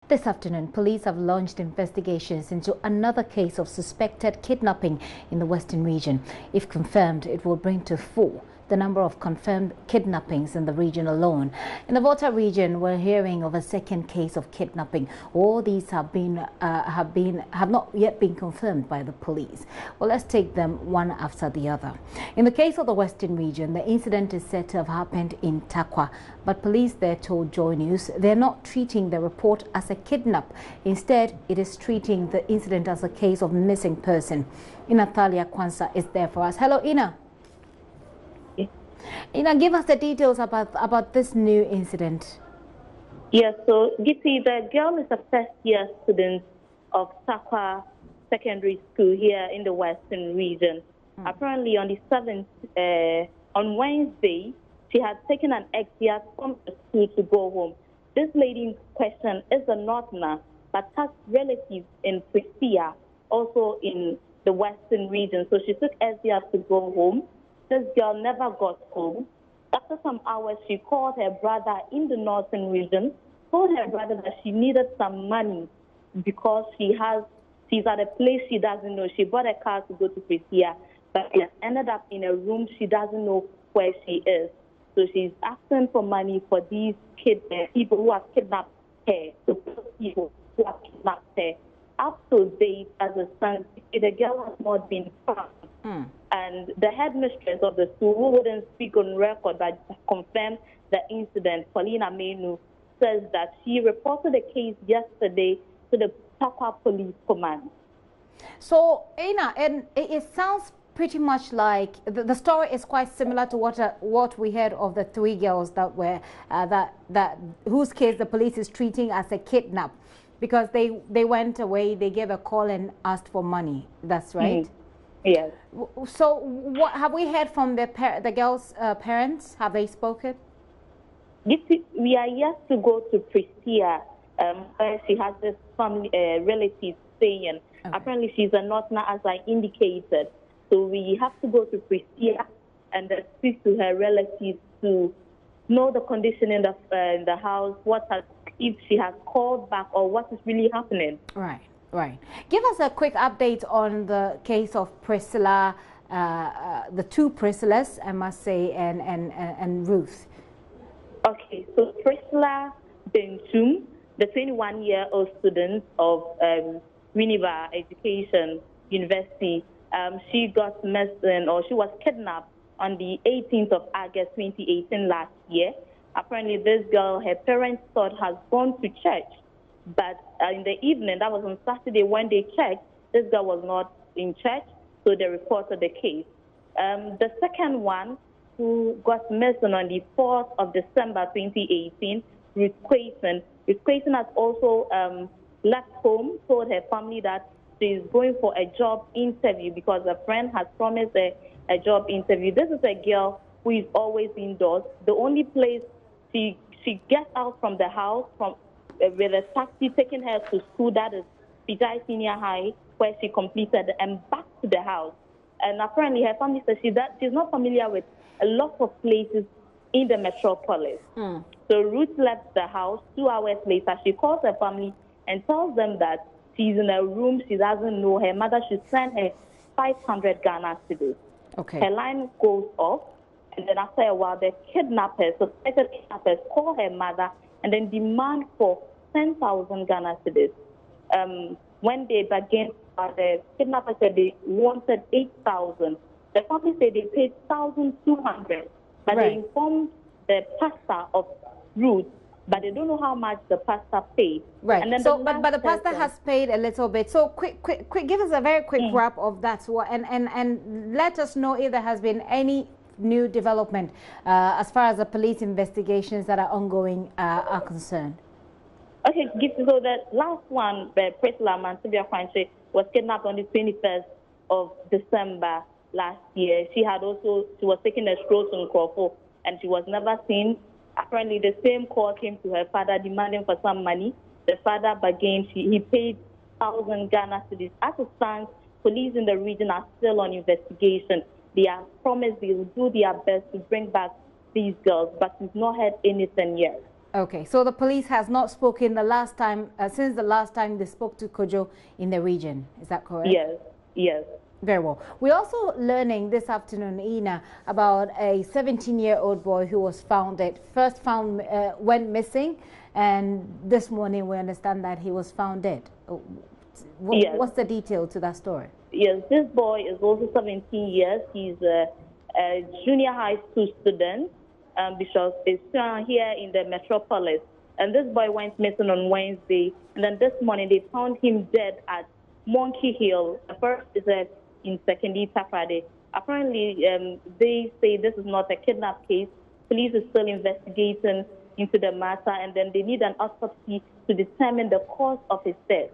This afternoon, police have launched investigations into another case of suspected kidnapping in the Western region. If confirmed, it will bring to 4 the number of confirmed kidnappings in the region alone. In the Volta region, we're hearing of a second case of kidnapping. All these have not yet been confirmed by the police. Well, let's take them one after the other. In the case of the Western region, the incident is said to have happened in Takwa, but police there told JoyNews they're not treating the report as a kidnap. Instead, it is treating the incident as a case of missing person. Ina Thalia Kwanza is there for us. Hello, Ina. Ina, give us the details about this new incident. Yes, so Giti, the girl is a first-year student of Takwa Secondary School here in the Western region. Apparently, on the 7th, on Wednesday, she had taken an exit from the school to go home. This lady in question is a Northerner, but has relatives in Pristia, also in the Western region. So she took exit to go home. This girl never got home. After some hours, she called her brother in the northern region, told her brother that she needed some money because she's at a place she doesn't know. She bought a car to go to Pristia, but she has ended up in a room she doesn't know where she is. So she's asking for money for these people who have kidnapped her, people who have kidnapped her. Up to date, as a son, the girl has not been found. And the headmistress of the school, who wouldn't speak on record but confirmed the incident, Paulina Menu, says that she reported the case yesterday to the Takwa Police Command. So, Ina, and it sounds pretty much like the story is quite similar to what we heard of the 3 girls that were whose case the police is treating as a kidnap because they went away, they gave a call and asked for money. That's right. Yes. So, what have we heard from the girls' parents? Have they spoken? We are yet to go to Pristia, where she has this family relative staying. Okay. Apparently, she's a Northerner, as I indicated. So we have to go to Pristia and speak to her relatives to know the condition in the house, if she has called back or what is really happening. Right. Right. Give us a quick update on the case of Priscilla, the 2 Priscillas, I must say, and Ruth. Okay, so Priscilla Bentum, the 21-year-old student of Winneba Education University, she got missing, or she was kidnapped on the 18th of August 2018 last year. Apparently, this girl, her parents thought, has gone to church. But in the evening, that was on Saturday, when they checked, this girl was not in church, so they reported the case. The second one, who got missing on the 4th of December 2018, Ruth Quayson. Ruth Quayson has also left home, told her family that she's going for a job interview because a friend has promised her a job interview. This is a girl who is always indoors. The only place she gets out from the house with a taxi taking her to school, that is Pijai Senior High, where she completed, and back to the house. And apparently her family says she's not familiar with a lot of places in the metropolis. So Ruth left the house. 2 hours later, she calls her family and tells them that she's in a room she doesn't know. Her mother should send her 500 Ghana cedis. Okay. Her line goes off, and then after a while, the suspected kidnappers, call her mother and then demand for 10,000 Ghana cedis. When they began, the kidnappers said they wanted 8,000. The family said they paid 1,200, but they informed the pastor of Ruth, but they don't know how much the pastor paid. Right. And then but the pastor has paid a little bit. So quick, give us a very quick wrap of that, and let us know if there has been any new development as far as the police investigations that are ongoing are concerned. Okay, so the last one, Priscilla Mansibia Kwanche, was kidnapped on the 21st of December last year. She was taking a stroll to Nkrofo, and she was never seen. Apparently, the same call came to her father demanding for some money. The father bargained. He paid 1,000 Ghana cedis. As it stands, police in the region are still on investigation. They have promised they will do their best to bring back these girls, but we've not heard anything yet. Okay, so the police has not spoken the last time since the last time they spoke to Kojo in the region. Is that correct? Yes, yes. Very well. We're also learning this afternoon, Ina, about a 17-year-old boy who was went missing, and this morning we understand that he was found dead. Yes. What's the detail to that story? Yes, this boy is also 17 years. He's a junior high school student. Because it's here in the metropolis. And this boy went missing on Wednesday. And then this morning they found him dead at Monkey Hill. The first is in Sekondi Takoradi. Apparently, they say this is not a kidnap case. Police is still investigating into the matter, and then they need an autopsy to determine the cause of his death.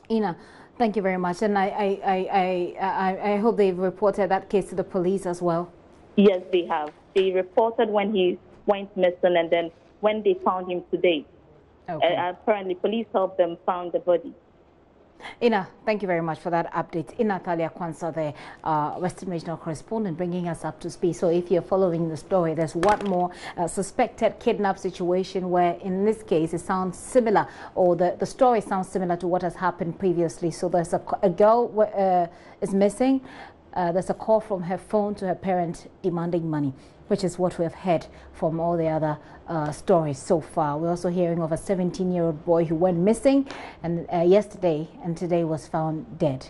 Ina, thank you very much. And I hope they've reported that case to the police as well. Yes, they have. They reported when he went missing and then when they found him today. Okay. Apparently, police helped them find the body. Ina, thank you very much for that update. Ina Thalia Kwanza, the Western Regional Correspondent, bringing us up to speed. So if you're following the story, there's one more suspected kidnap situation where in this case it sounds similar, or the story sounds similar to what has happened previously. So there's a girl is missing. There's a call from her phone to her parent demanding money, which is what we have heard from all the other stories so far. We're also hearing of a 17-year-old boy who went missing and yesterday and today was found dead.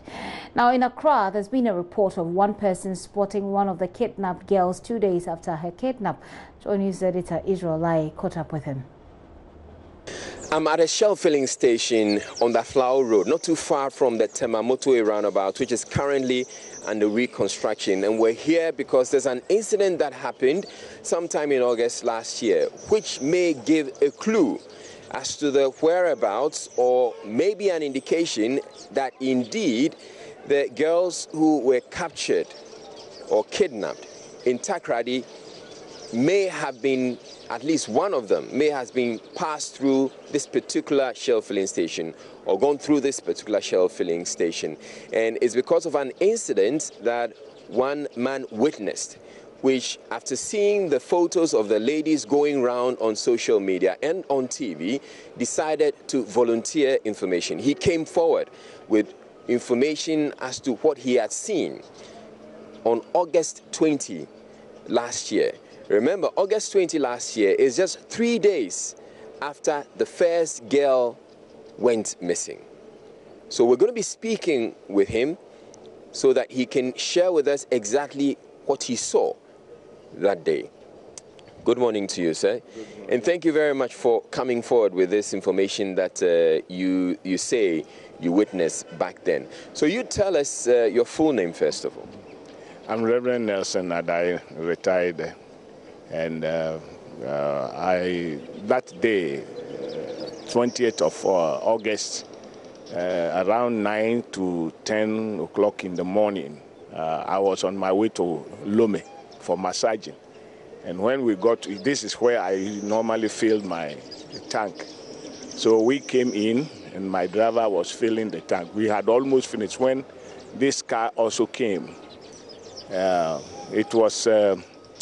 Now in Accra, there's been a report of one person spotting one of the kidnapped girls 2 days after her kidnap. JoyNews editor Israel Lai caught up with him. I'm at a Shell filling station on the Flower Road, not too far from the Temamotoe roundabout, which is currently under reconstruction. And we're here because there's an incident that happened sometime in August last year, which may give a clue as to the whereabouts or maybe an indication that indeed the girls who were captured or kidnapped in Takoradi may have been, at least one of them may have been passed through this particular Shell filling station or gone through this particular Shell filling station. And it's because of an incident that one man witnessed, which after seeing the photos of the ladies going around on social media and on TV, decided to volunteer information. He came forward with information as to what he had seen on August 20 last year. Remember, August 20 last year is just 3 days after the first girl went missing. So we're going to be speaking with him so that he can share with us exactly what he saw that day. Good morning to you, sir. And thank you very much for coming forward with this information that you say you witnessed back then. So you tell us your full name, first of all. I'm Reverend Nelson Adai, retired. And that day, 20th of August, around 9 to 10 o'clock in the morning, I was on my way to Lome for massaging. And when we got to, this is where I normally filled my tank. So we came in and my driver was filling the tank. We had almost finished when this car also came. It was...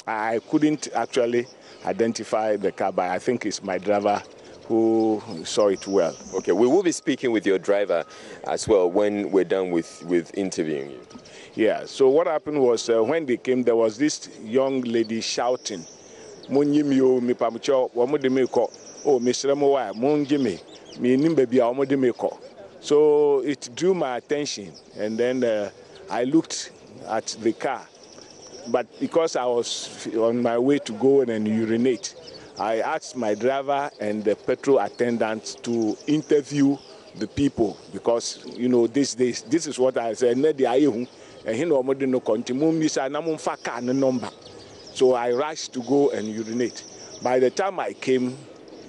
I couldn't actually identify the car, but I think it's my driver who saw it well. Okay, we will be speaking with your driver as well when we're done with interviewing you. Yeah, so what happened was when they came, there was this young lady shouting, so it drew my attention, and then I looked at the car. But because I was on my way to go and urinate, I asked my driver and the petrol attendant to interview the people because, you know, these days, this is what I said. So I rushed to go and urinate. By the time I came,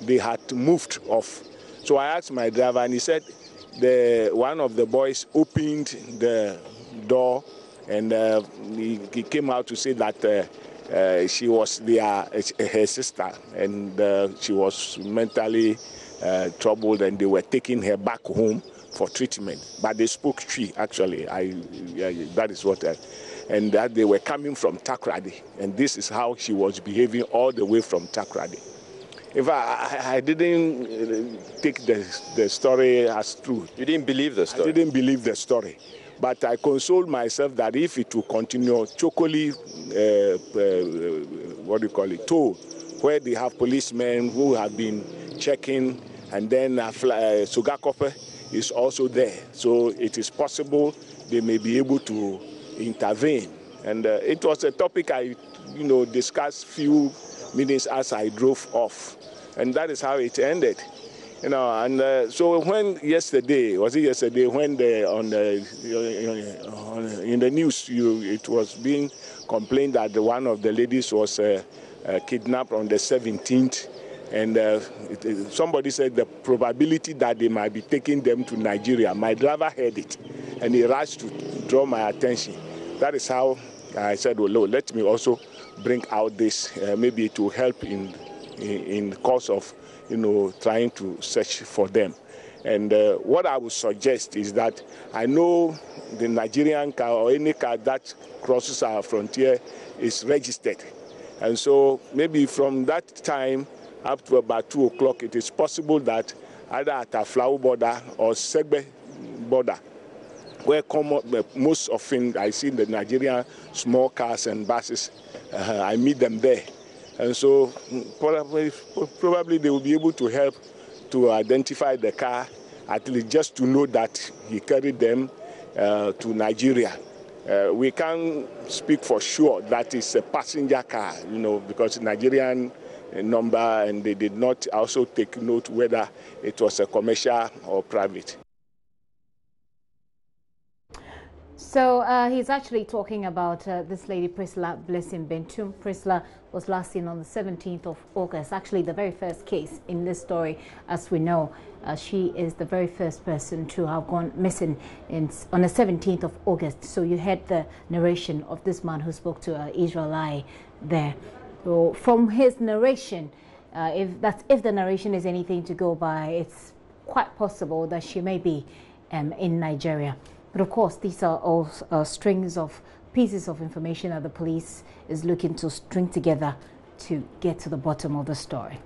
they had moved off. So I asked my driver and he said one of the boys opened the door and he came out to say that she was her sister, and she was mentally troubled, and they were taking her back home for treatment. But they spoke Twi, actually. That is what and that they were coming from Takoradi, and this is how she was behaving all the way from Takoradi. If I didn't take the story as true. You didn't believe the story? I didn't believe the story. But I consoled myself that if it will continue, chocally, toll, where they have policemen who have been checking, and then Sugakope is also there. So it is possible they may be able to intervene. And it was a topic I, discussed few minutes as I drove off. And that is how it ended. And so when yesterday, when in the news it was being complained that one of the ladies was kidnapped on the 17th, and somebody said the probability that they might be taking them to Nigeria. My driver heard it, and he rushed to draw my attention. That is how I said, well, let me also bring out this. Maybe it will help in the course of trying to search for them. And what I would suggest is that I know the Nigerian car or any car that crosses our frontier is registered. And so maybe from that time up to about 2 o'clock, it is possible that either at a Aflao border or Segbe border, where most often I see the Nigerian small cars and buses, I meet them there. And so probably they will be able to help to identify the car, at least just to know that he carried them to Nigeria. We can't speak for sure that it's a passenger car, because Nigerian number, and they did not also take note whether it was a commercial or private. So he's actually talking about this lady, Priscilla Blessing Bentum. Priscilla was last seen on the 17th of August, actually the very first case in this story. As we know, she is the very first person to have gone missing on the 17th of August. So you heard the narration of this man who spoke to Israel there. So from his narration, if the narration is anything to go by, it's quite possible that she may be in Nigeria. But of course, these are all strings of pieces of information that the police is looking to string together to get to the bottom of the story.